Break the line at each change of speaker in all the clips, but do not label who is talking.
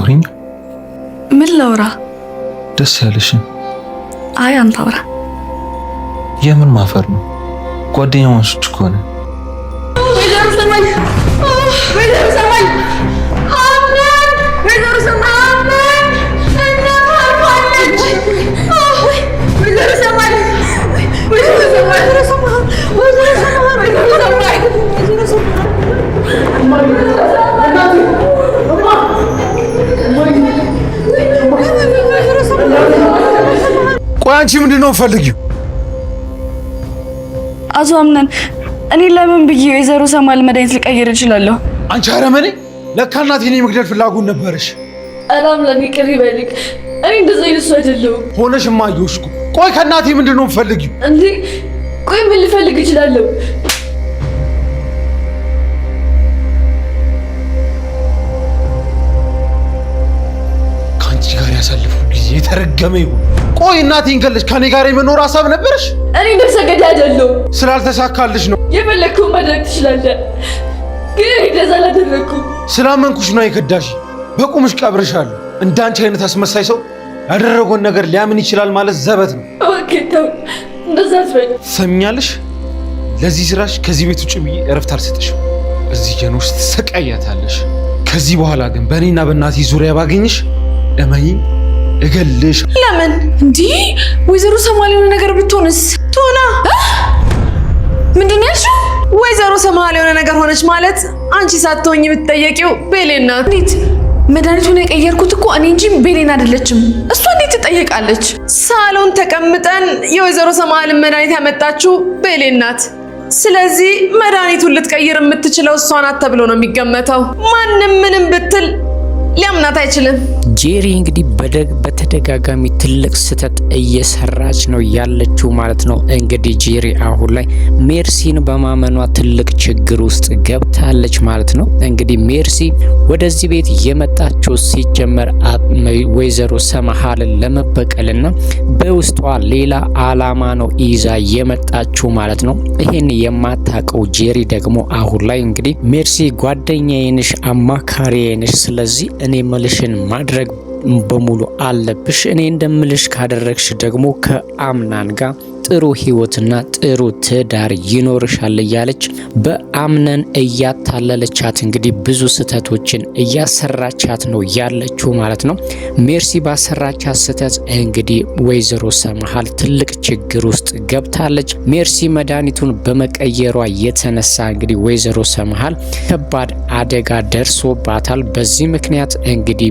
አታወሪኝ?
ምን ላውራ?
ደስ ያለሽን።
አይ አንተ አውራ።
የምን ማፈር ነው? ጓደኛሞች እኮ ነን።
ቆይ አንቺ ምንድነው ፈልጊው?
አቶ አምነን እኔ ለምን ብዬ የዘሩ ሰማል መድኃኒት ልቀይር እችላለሁ?
አንቺ አረመኔ! ለካ እናቴን የመግደል ፍላጎት ነበረሽ።
አላም ለኔ ቅሪ በልክ እኔ እንደዛ ይልሱ አይደለም
ሆነሽማ አየሁሽ እኮ። ቆይ ከእናቴ ምንድነው ፈልጊው?
እንዴ ቆይ ምን ልፈልግ እችላለሁ?
ከአንቺ ጋር ያሳለፈው ጊዜ የተረገመ ይሁን። ቆይ እናቴን ገለሽ ከኔ ጋር የመኖር ሀሳብ ነበረሽ?
እኔ ነፍሰ ገዳይ አይደለሁ።
ስላልተሳካልሽ ነው።
የፈለግከውን ማድረግ ትችላለህ፣ ግን እኔ እንደዛ አላደረኩም።
ስላመንኩሽ ነው የከዳሽ። በቁምሽ ቀብርሻለሁ። እንዳንቺ አይነት አስመሳይ ሰው ያደረገውን ነገር ሊያምን ይችላል ማለት ዘበት ነው።
እባክህ ተው፣ እንደዛ አትበል።
ትሰሚኛለሽ? ለዚህ ስራሽ ከዚህ ቤት ውጭ ብዬ እረፍት አልሰጥሽም። እዚህ ጀን ውስጥ ትሰቃያታለሽ። ከዚህ በኋላ ግን በእኔና በእናቴ ዙሪያ ባገኝሽ እመኚኝ እገልሽ።
ለምን እንዲህ ወይዘሮ ሰማል የሆነ ነገር ብትሆንስ? ትሆና ምንድን ነው ያልሽው?
ወይዘሮ ሰማል የሆነ ነገር ሆነች ማለት አንቺ ሳትሆኚ ብትጠየቂው ቤሌን ናት።
እንዴት? መድኃኒቱን የቀየርኩት እኮ እኔ እንጂ ቤሌን አይደለችም። እሷ እንዴት ትጠየቃለች?
ሳሎን ተቀምጠን የወይዘሮ ሰማልን መድኃኒት ያመጣችው ቤሌን ናት። ስለዚህ መድኃኒቱን ልትቀይር የምትችለው እሷ ናት ተብሎ ነው የሚገመተው። ማንም ምንም ብትል ሊያምናት አይችልም።
ጄሪ እንግዲህ በተደጋጋሚ ትልቅ ስህተት እየሰራች ነው ያለችው ማለት ነው። እንግዲህ ጄሪ አሁን ላይ ሜርሲን በማመኗ ትልቅ ችግር ውስጥ ገብታለች ማለት ነው። እንግዲህ ሜርሲ ወደዚህ ቤት የመጣችው ሲጀመር ወይዘሮ ሰማሃልን ለመበቀልና በውስጧ ሌላ አላማ ነው ይዛ የመጣችው ማለት ነው። ይሄን የማታውቀው ጄሪ ደግሞ አሁን ላይ እንግዲህ ሜርሲ ጓደኛዬ ነሽ፣ አማካሪዬ ነሽ፣ ስለዚህ እኔ መልሽን ማድረግ በሙሉ አለብሽ። እኔ እንደምልሽ ካደረግሽ ደግሞ ከአምናን ጋር ጥሩ ህይወትና ጥሩ ትዳር ይኖርሻል እያለች በአምነን እያታለለቻት እንግዲህ ብዙ ስህተቶችን እያሰራቻት ነው ያለችው ማለት ነው። ሜርሲ ባሰራቻት ስህተት እንግዲህ ወይዘሮ ሰማሃል ትልቅ ችግር ውስጥ ገብታለች። ሜርሲ መድኃኒቱን በመቀየሯ የተነሳ እንግዲህ ወይዘሮ ሰማሃል ከባድ አደጋ ደርሶባታል። በዚህ ምክንያት እንግዲህ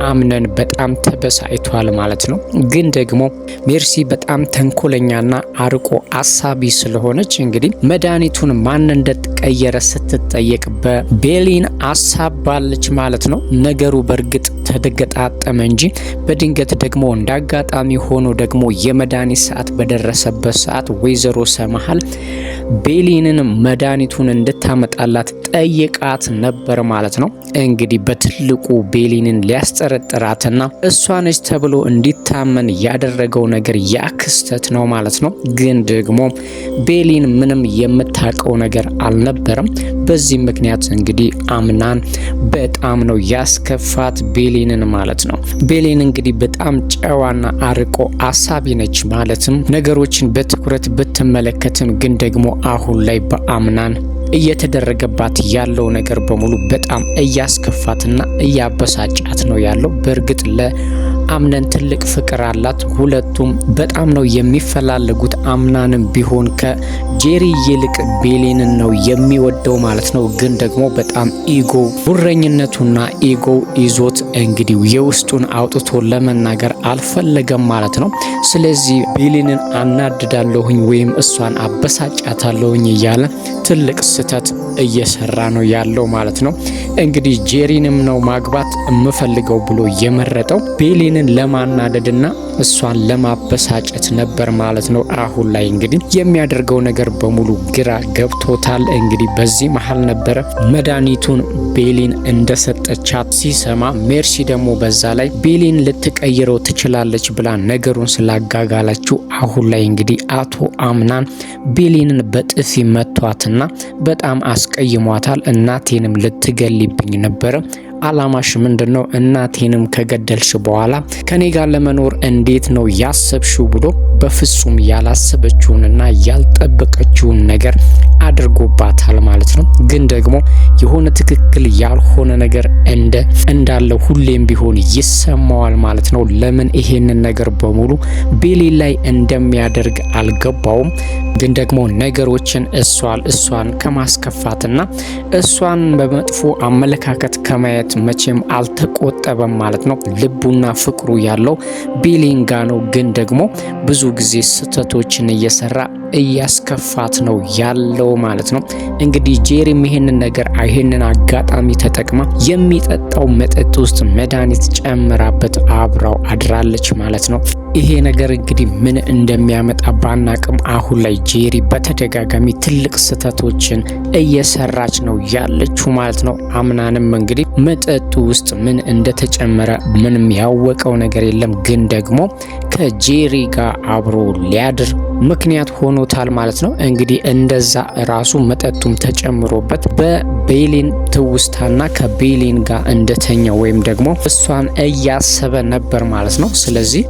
አምነን በጣም ተበሳይቷል ማለት ነው። ግን ደግሞ ሜርሲ በጣም ተንኮለኛና አርቆ አሳቢ ስለሆነች እንግዲህ መድኃኒቱን ማን እንደተቀየረ ስትጠየቅ በቤሊን አሳባለች ማለት ነው። ነገሩ በእርግጥ ተደገጣጠመ እንጂ በድንገት ደግሞ እንዳጋጣሚ ሆኖ ደግሞ የመድኃኒት ሰዓት በደረሰበት ሰዓት ወይዘሮ ሰማሃል ቤሊንን መድኃኒቱን እንድታመጣላት ጠይቃት ነበር ማለት ነው። እንግዲህ በትልቁ ቤሊንን ሊያስጠረጥራትና እሷ ነች ተብሎ እንዲታመን ያደረገው ነገር ያ ክስተት ነው ማለት ነው። ግን ደግሞ ቤሊን ምንም የምታውቀው ነገር አልነበረም። በዚህ ምክንያት እንግዲህ አምናን በጣም ነው ያስከፋት ቤሊንን ማለት ነው። ቤሊን እንግዲህ በጣም ጨዋና አርቆ አሳቢ ነች ማለትም ነገሮችን በትኩረት ብትመለከትም ግን ደግሞ አሁን ላይ በአምናን እየተደረገባት ያለው ነገር በሙሉ በጣም እያስከፋትና እያበሳጫት ነው ያለው። በእርግጥ ለአምነን ትልቅ ፍቅር አላት። ሁለቱም በጣም ነው የሚፈላለጉት። አምናንም ቢሆን ከጄሪ ይልቅ ቤሊንን ነው የሚወደው ማለት ነው። ግን ደግሞ በጣም ኢጎ ጉረኝነቱና ኢጎ ይዞት እንግዲህ የውስጡን አውጥቶ ለመናገር አልፈለገም ማለት ነው። ስለዚህ ቤሊንን አናድዳለሁኝ ወይም እሷን አበሳጫታለሁኝ እያለ ትልቅ ስህተት እየሰራ ነው ያለው ማለት ነው። እንግዲህ ጄሪንም ነው ማግባት የምፈልገው ብሎ የመረጠው ቤሊንን ለማናደድና እሷን ለማበሳጨት ነበር ማለት ነው። አሁን ላይ እንግዲህ የሚያደርገው ነገር በሙሉ ግራ ገብቶታል። እንግዲህ በዚህ መሀል ነበረ መድኃኒቱን ቤሊን እንደሰጠቻት ሲሰማ፣ ሜርሲ ደግሞ በዛ ላይ ቤሊን ልትቀይረው ትችላለች ብላ ነገሩን ስላጋጋላችሁ አሁን ላይ እንግዲህ አቶ አምናን ቤሊንን በጥፊ መቷትና በጣም አስቀይሟታል። እናቴንም ልትገልብኝ ነበረ አላማሽ ምንድነው? እናቴንም ከገደልሽ በኋላ ከኔ ጋር ለመኖር እንዴት ነው ያሰብሽው? ብሎ በፍጹም ያላሰበችውንና ያልጠበቀችውን ነገር አድርጎባታል ማለት ነው። ግን ደግሞ የሆነ ትክክል ያልሆነ ነገር እንዳለ ሁሌም ቢሆን ይሰማዋል ማለት ነው። ለምን ይሄንን ነገር በሙሉ ቤሊን ላይ እንደሚያደርግ አልገባውም። ግን ደግሞ ነገሮችን እሷን ከማስከፋትና እሷን በመጥፎ አመለካከት ከማየት መቼም አልተቆጠበም ማለት ነው። ልቡና ፍቅሩ ያለው ቤሊን ጋ ነው። ግን ደግሞ ብዙ ጊዜ ስህተቶችን እየሰራ እያስከፋት ነው ያለው ማለት ነው። እንግዲህ ጄሪም ይሄንን አጋጣሚ ተጠቅማ የሚጠጣው መጠጥ ውስጥ መድኃኒት ጨምራበት አብራው አድራለች ማለት ነው። ይሄ ነገር እንግዲህ ምን እንደሚያመጣ ባናቅም አሁን ላይ ጄሪ በተደጋጋሚ ትልቅ ስህተቶችን እየሰራች ነው ያለችው ማለት ነው። አምናንም እንግዲህ መጠጡ ውስጥ ምን እንደተጨመረ ምንም ያወቀው ነገር የለም። ግን ደግሞ ከጄሪ ጋር አብሮ ሊያድር ምክንያት ሆኖታል ማለት ነው። እንግዲህ እንደዛ ራሱ መጠጡም ተጨምሮበት በቤሊን ትውስታና ከቤሊን ጋር እንደተኛ ወይም ደግሞ እሷን እያሰበ ነበር ማለት ነው። ስለዚህ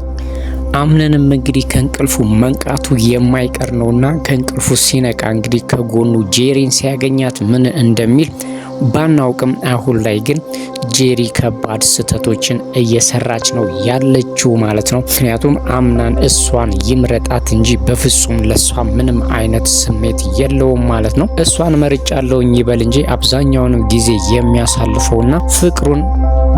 አምነንም እንግዲህ ከእንቅልፉ መንቃቱ የማይቀር ነውና ከእንቅልፉ ሲነቃ እንግዲህ ከጎኑ ጄሪን ሲያገኛት ምን እንደሚል ባናውቅም አሁን ላይ ግን ጄሪ ከባድ ስህተቶችን እየሰራች ነው ያለችው ማለት ነው። ምክንያቱም አምናን እሷን ይምረጣት እንጂ በፍጹም ለሷ ምንም አይነት ስሜት የለውም ማለት ነው። እሷን መርጫለሁኝ ይበል እንጂ አብዛኛውን ጊዜ የሚያሳልፈውና ፍቅሩን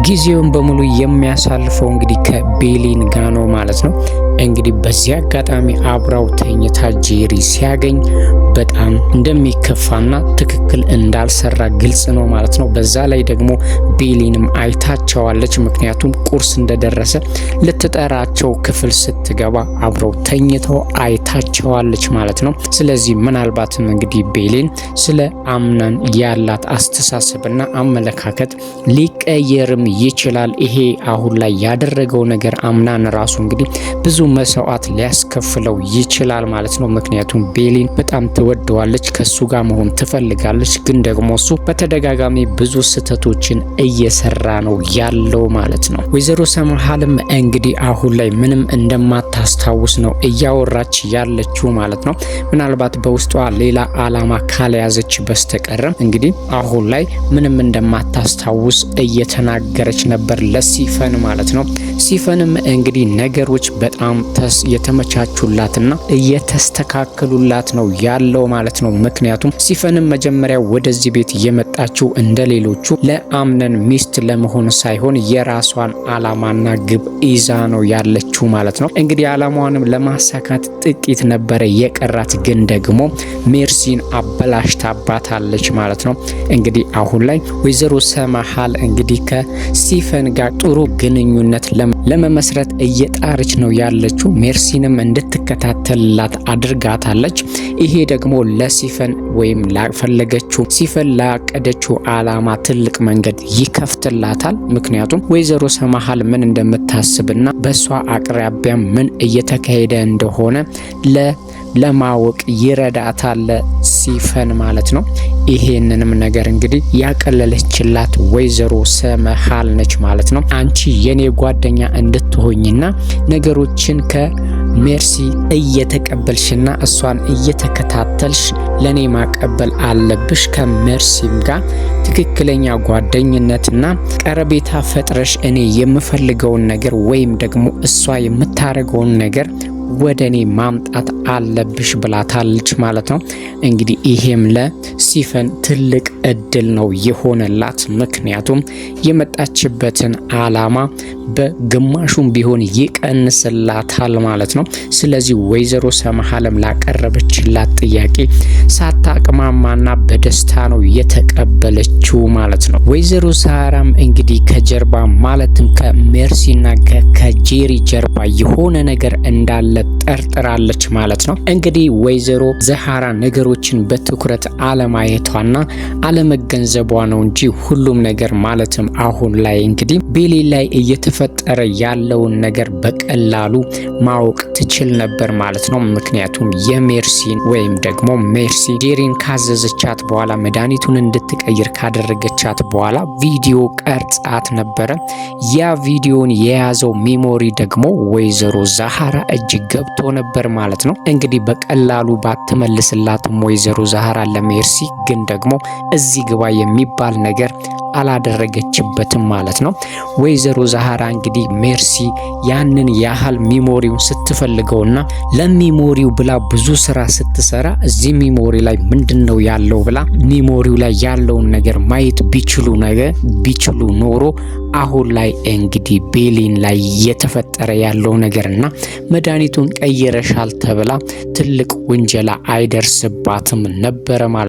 ጊዜውን በሙሉ የሚያሳልፈው እንግዲህ ከቤሊን ጋር ነው ማለት ነው። እንግዲህ በዚህ አጋጣሚ አብራው ተኝታ ጄሪ ሲያገኝ በጣም እንደሚከፋና ትክክል እንዳልሰራ ግልጽ ነው ማለት ነው። በዛ ላይ ደግሞ ቤሊንም አይታቸዋለች። ምክንያቱም ቁርስ እንደደረሰ ልትጠራቸው ክፍል ስትገባ አብረው ተኝተው አይታቸዋለች ማለት ነው። ስለዚህ ምናልባትም እንግዲህ ቤሊን ስለ አምናን ያላት አስተሳሰብና አመለካከት ሊቀየርም ይችላል። ይሄ አሁን ላይ ያደረገው ነገር አምናን ራሱ እንግዲህ ብዙ መስዋዕት ሊያስከፍለው ይችላል ማለት ነው። ምክንያቱም ቤሊን በጣም ትወደዋለች፣ ከሱ ጋር መሆን ትፈልጋለች። ግን ደግሞ እሱ በተደጋጋሚ ብዙ ስህተቶችን እየሰራ ነው ያለው ማለት ነው። ወይዘሮ ሰምሃልም እንግዲህ አሁን ላይ ምንም እንደማታስታውስ ነው እያወራች ያለችው ማለት ነው። ምናልባት በውስጧ ሌላ አላማ ካልያዘች በስተቀረም እንግዲህ አሁን ላይ ምንም እንደማታስታውስ እየተናገረች ነበር ለሲፈን ማለት ነው። ሲፈንም እንግዲህ ነገሮች በጣም የተመቻቹላትና እየተስተካከሉላት ነው ያለው ማለት ነው። ምክንያቱም ሲፈንም መጀመሪያ ወደዚህ ቤት የመጣችው እንደሌሎቹ ለአምነን ሚስት ለመሆን ሳይሆን የራሷን አላማና ግብ ይዛ ነው ያለችው ማለት ነው። እንግዲህ አላማዋንም ለማሳካት ጥቂት ነበረ የቀራት፣ ግን ደግሞ ሜርሲን አበላሽታባታለች ማለት ነው። እንግዲህ አሁን ላይ ወይዘሮ ሰምሃል እንግዲህ ከሲፈን ጋር ጥሩ ግንኙነት ለመመስረት እየጣረች ነው ያለችው። ሜርሲንም እንድትከታተልላት አድርጋታለች። ይሄ ደግሞ ለሲፈን ወይም ላፈለገችው ሲፈን ላቀደችው አላማ ትልቅ መንገድ ይከፍትላታል። ምክንያቱም ወይዘሮ ሰምሃል ምን እንደምታስብና በሷ አቅራቢያ ምን እየተካሄደ እንደሆነ ለማወቅ ይረዳታል ሲፈን ማለት ነው። ይሄንንም ነገር እንግዲህ ያቀለለችላት ወይዘሮ ሰምሃል ነች ማለት ነው። አንቺ የኔ ጓደኛ እንድትሆኝና ነገሮችን ከሜርሲ እየተቀበልሽና እሷን እየተከታተልሽ ለኔ ማቀበል አለብሽ። ከሜርሲም ጋር ትክክለኛ ጓደኝነትና ቀረቤታ ፈጥረሽ እኔ የምፈልገውን ነገር ወይም ደግሞ እሷ የምታረገውን ነገር ወደኔ ማምጣት አለብሽ ብላታለች ማለት ነው። እንግዲህ ይሄም ለሲፈን ትልቅ እድል ነው የሆነላት። ምክንያቱም የመጣችበትን አላማ በግማሹም ቢሆን ይቀንስላታል ማለት ነው። ስለዚህ ወይዘሮ ሰምሃልም ላቀረበችላት ጥያቄ ሳታቅማማና በደስታ ነው የተቀበለችው ማለት ነው። ወይዘሮ ሳራም እንግዲህ ከጀርባ ማለትም ከሜርሲና ከጄሪ ጀርባ የሆነ ነገር እንዳለ ጠርጥራለች ማለት ነው። እንግዲህ ወይዘሮ ዛህራ ነገሮችን በትኩረት አለማየቷና አለመገንዘቧ ነው እንጂ ሁሉም ነገር ማለትም አሁን ላይ እንግዲህ ቤሌን ላይ እየተፈጠረ ያለውን ነገር በቀላሉ ማወቅ ትችል ነበር ማለት ነው። ምክንያቱም የሜርሲን ወይም ደግሞ ሜርሲ ጄሪን ካዘዘቻት በኋላ መድኃኒቱን እንድትቀይር ካደረገቻት በኋላ ቪዲዮ ቀርጻት ነበረ። ያ ቪዲዮን የያዘው ሜሞሪ ደግሞ ወይዘሮ ዛሃራ እጅ ገብቶ ነበር ማለት ነው። እንግዲህ በቀላሉ ባትመልስላትም ወይዘሮ ዛሃራ ለሜርሲ ግን ደግሞ እዚህ ግባ የሚባል ነገር አላደረገችበትም ማለት ነው። ወይዘሮ ዛሃራ እንግዲህ ሜርሲ ያንን ያህል ሚሞሪውን ስትፈልገውና ለሚሞሪው ብላ ብዙ ስራ ስትሰራ እዚህ ሚሞሪ ላይ ምንድነው ያለው ብላ ሚሞሪው ላይ ያለውን ነገር ማየት ቢችሉ ኖሮ አሁን ላይ እንግዲህ ቤሊን ላይ የተፈጠረ ያለው ነገርና መድኃኒቱን ቀይረሻል ተብላ ትልቅ ወንጀላ አይደርስባትም ነበረ ማለት